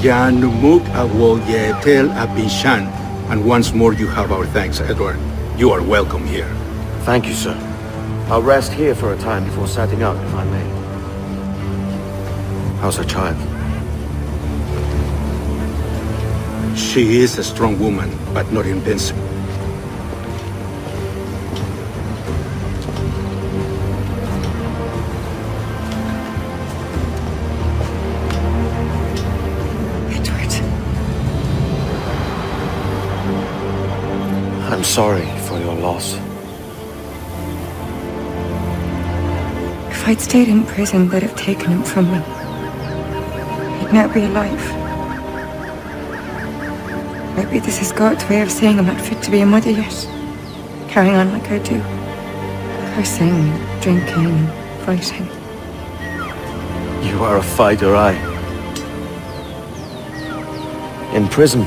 Jan Numuk Awol Yetel Abinshan. And once more you have our thanks, Edward. You are welcome here. Thank you, sir. I'll rest here for a time before setting out, if I may. How's her child? She is a strong woman, but not invincible. I'm sorry for your loss. If I'd stayed in prison, they'd have taken him from me. He'd now be alive. Maybe this is God's way of saying I'm not fit to be a mother yet. Carrying on like I do. Cursing, drinking, fighting. You are a fighter, aye. In prison,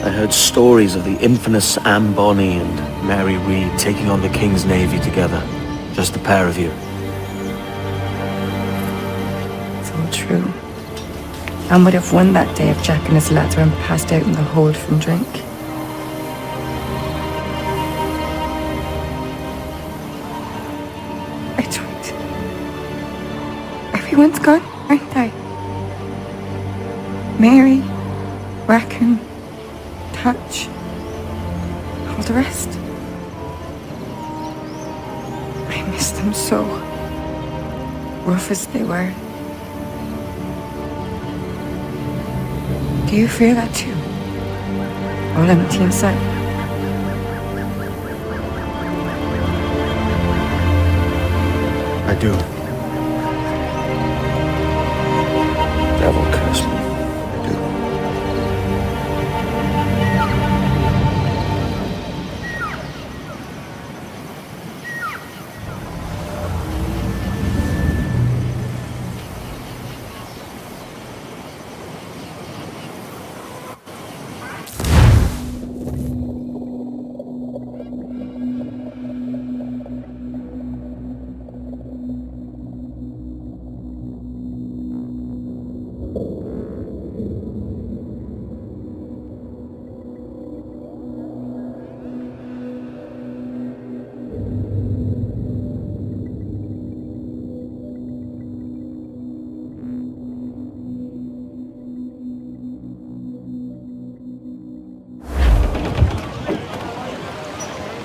I heard stories of the infamous Bonny and Mary Reed taking on the King's Navy together. Just the pair of you. It's all true. Anne would have won that day if Jack and his lads weren't passed out in the hold from drink. It's right. Everyone's gone, aren't they? Mary, Rackham, Thatch, all the rest. I miss them so. Rough as they were. Do you feel that too? All empty inside? I do. Devil curse me.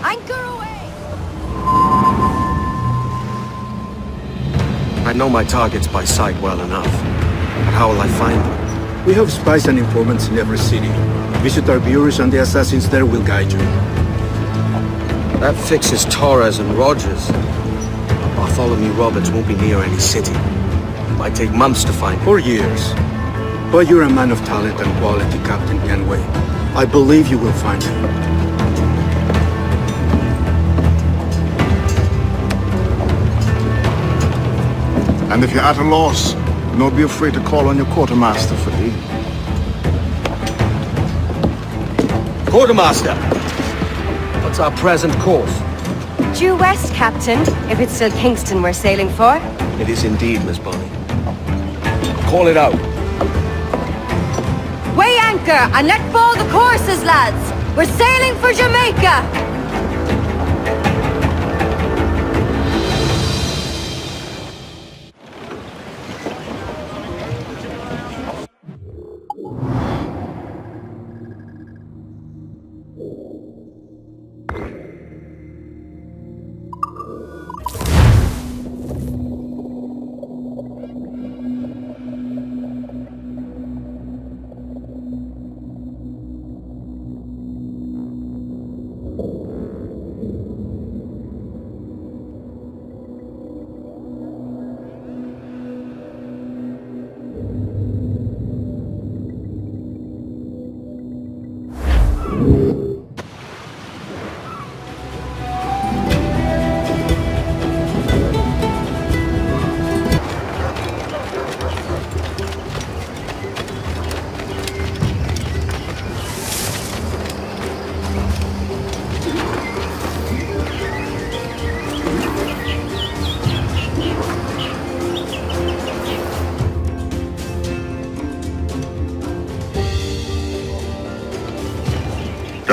I do. I know my targets by sight well enough, but how will I find them? We have spies and informants in every city. Visit our bureaus and the assassins there will guide you. That fixes Torres and Rogers. Bartholomew Roberts won't be near any city. It might take months to find him. For years. But you're a man of talent and quality, Captain Kenway. I believe you will find him. And if you're at a loss, do not be afraid to call on your quartermaster for aid. Quartermaster! What's our present course? Due west, Captain, if it's still Kingston we're sailing for. It is indeed, Miss Bonny. Call it out. Weigh anchor and let fall the courses, lads! We're sailing for Jamaica!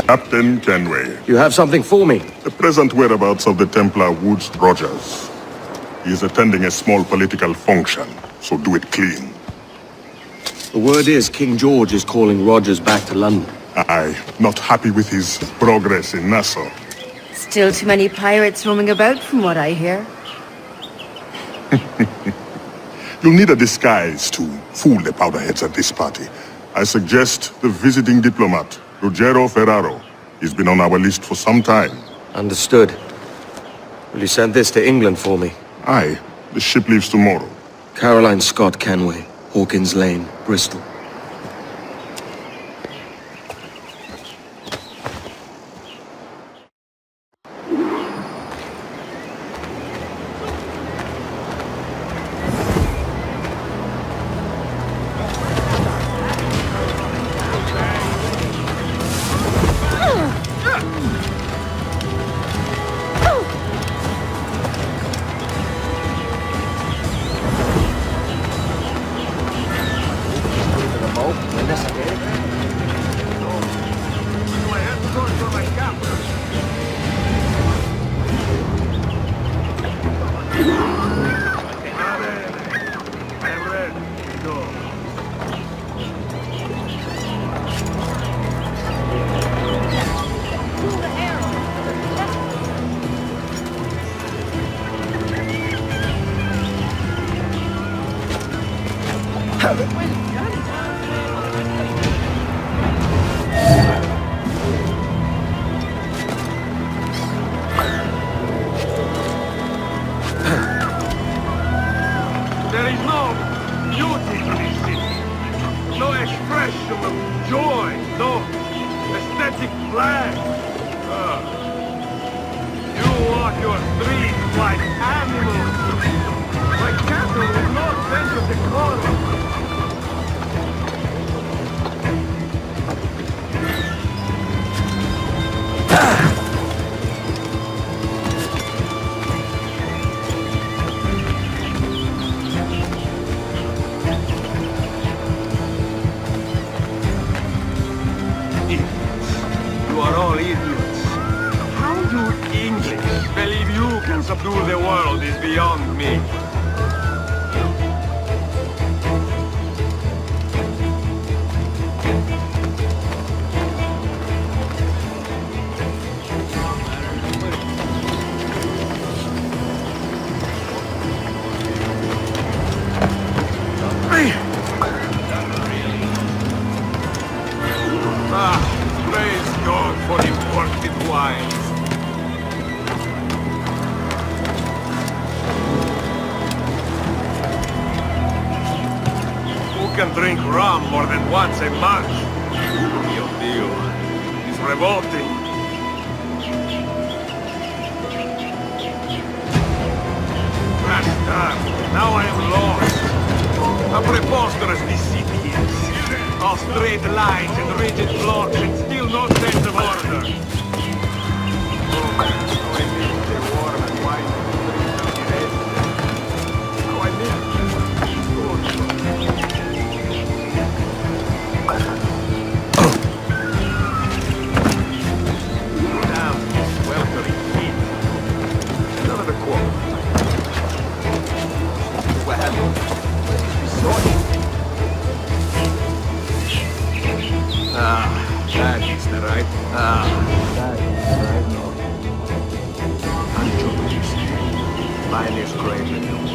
Captain Kenway. You have something for me? The present whereabouts of the Templar Woods Rogers. He is attending a small political function, so do it clean. The word is King George is calling Rogers back to London. Aye, not happy with his progress in Nassau. Still too many pirates roaming about from what I hear. You'll need a disguise to fool the powderheads at this party. I suggest the visiting diplomat, Ruggiero Ferraro. He's been on our list for some time. Understood. Will you send this to England for me? Aye, the ship leaves tomorrow. Caroline Scott Kenway, Hawkins Lane, Bristol. There is no beauty to this city, no expression of joy, no aesthetic flag. You walk your streets like animals, like cattle with no sense of decorum. Subdue the world is beyond me. Praise God for imported wines. Can drink rum more than once a month. Dio Dio, it's revolting. Bastard, now I am lost. How preposterous this city is. All straight lines and rigid blocks and still no sense of order. Oh, how I miss the warm and white streets of Reza. How I miss that is the right. That is the right note. Anchovies. Finest grape in the world.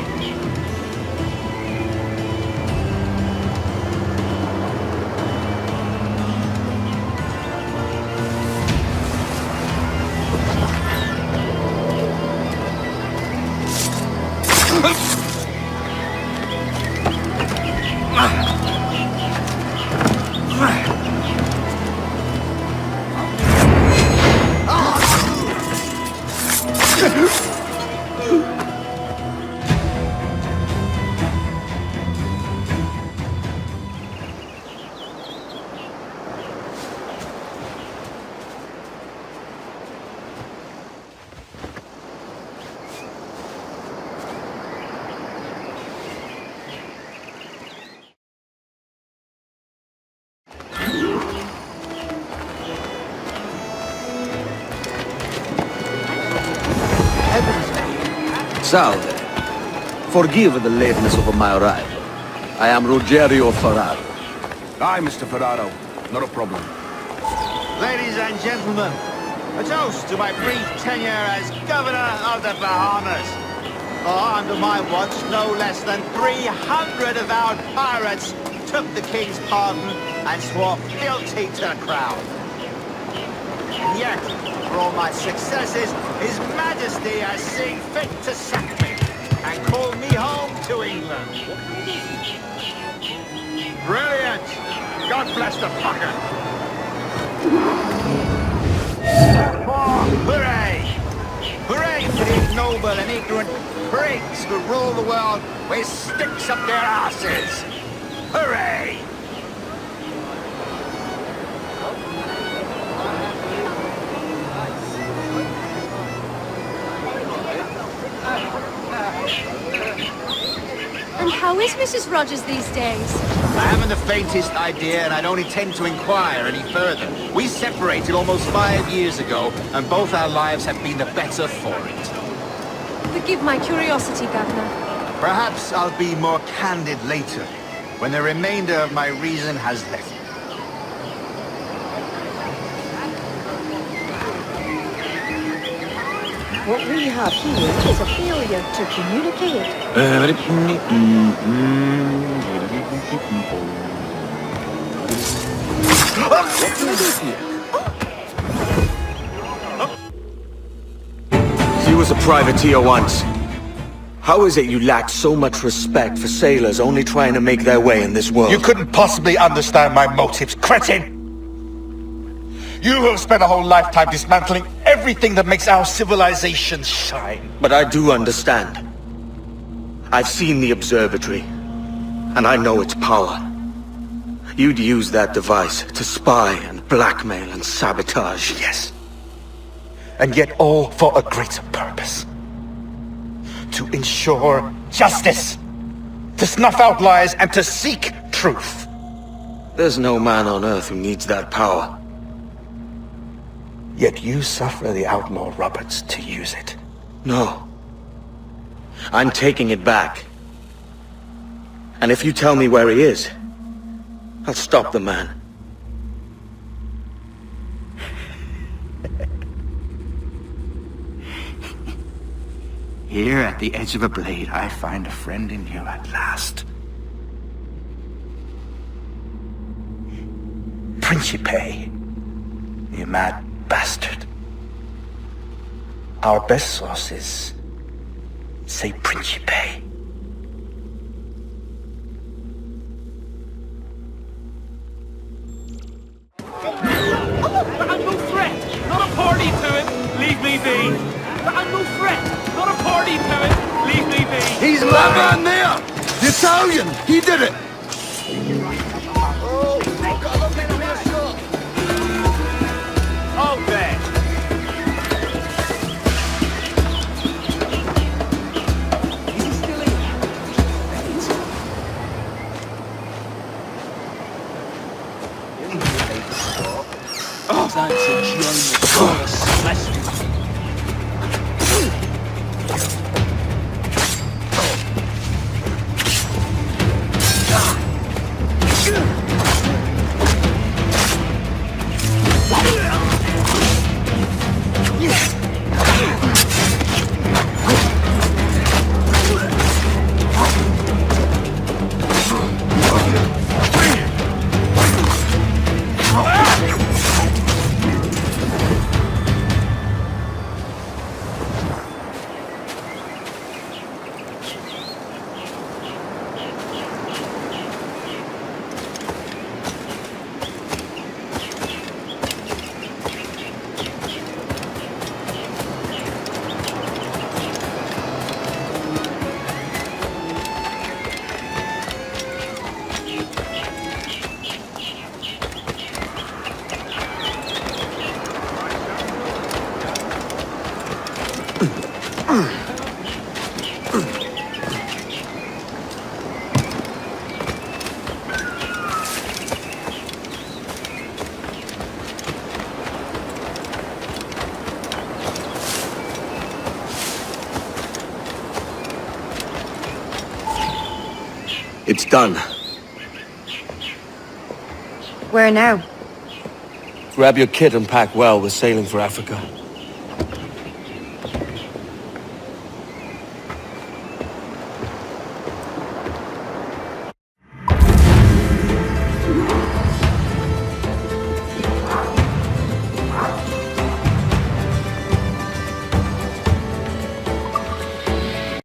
Salve. Forgive the lateness of my arrival. I am Rogerio Ferraro. Aye, Mr. Ferraro. Not a problem. Ladies and gentlemen, a toast to my brief tenure as Governor of the Bahamas. For under my watch, no less than 300 avowed pirates took the King's pardon and swore fealty to the crown. And yet, for all my successes, His Majesty has seen fit to sack me and call me home to England. Brilliant! God bless the fucker! Oh, hooray! Hooray for the ignoble and ignorant prigs who rule the world with sticks up their asses! Hooray! And how is Mrs. Rogers these days? I haven't the faintest idea, and I don't intend to inquire any further. We separated almost 5 years ago, and both our lives have been the better for it. Forgive my curiosity, Governor. Perhaps I'll be more candid later, when the remainder of my reason has left me. What we have here is a failure to communicate. He was a privateer once. How is it you lack so much respect for sailors only trying to make their way in this world? You couldn't possibly understand my motives, cretin! You have spent a whole lifetime dismantling everything that makes our civilization shine. But I do understand. I've seen the observatory, and I know its power. You'd use that device to spy and blackmail and sabotage. Yes. And yet all for a greater purpose. To ensure justice. To snuff out lies and to seek truth. There's no man on Earth who needs that power. Yet you suffer the Outlaw Roberts to use it. No. I'm taking it back. And if you tell me where he is, I'll stop the man. Here at the edge of a blade, I find a friend in you at last. Principe, you mad bastard. Our best sources say Principe. I'm no threat! Not a party to it! Leave me be! I'm no threat! Not a party to it! Leave me be! He's lying there! The Italian! He did it! Oh, there! It's done. Where now? Grab your kit and pack well. We're sailing for Africa.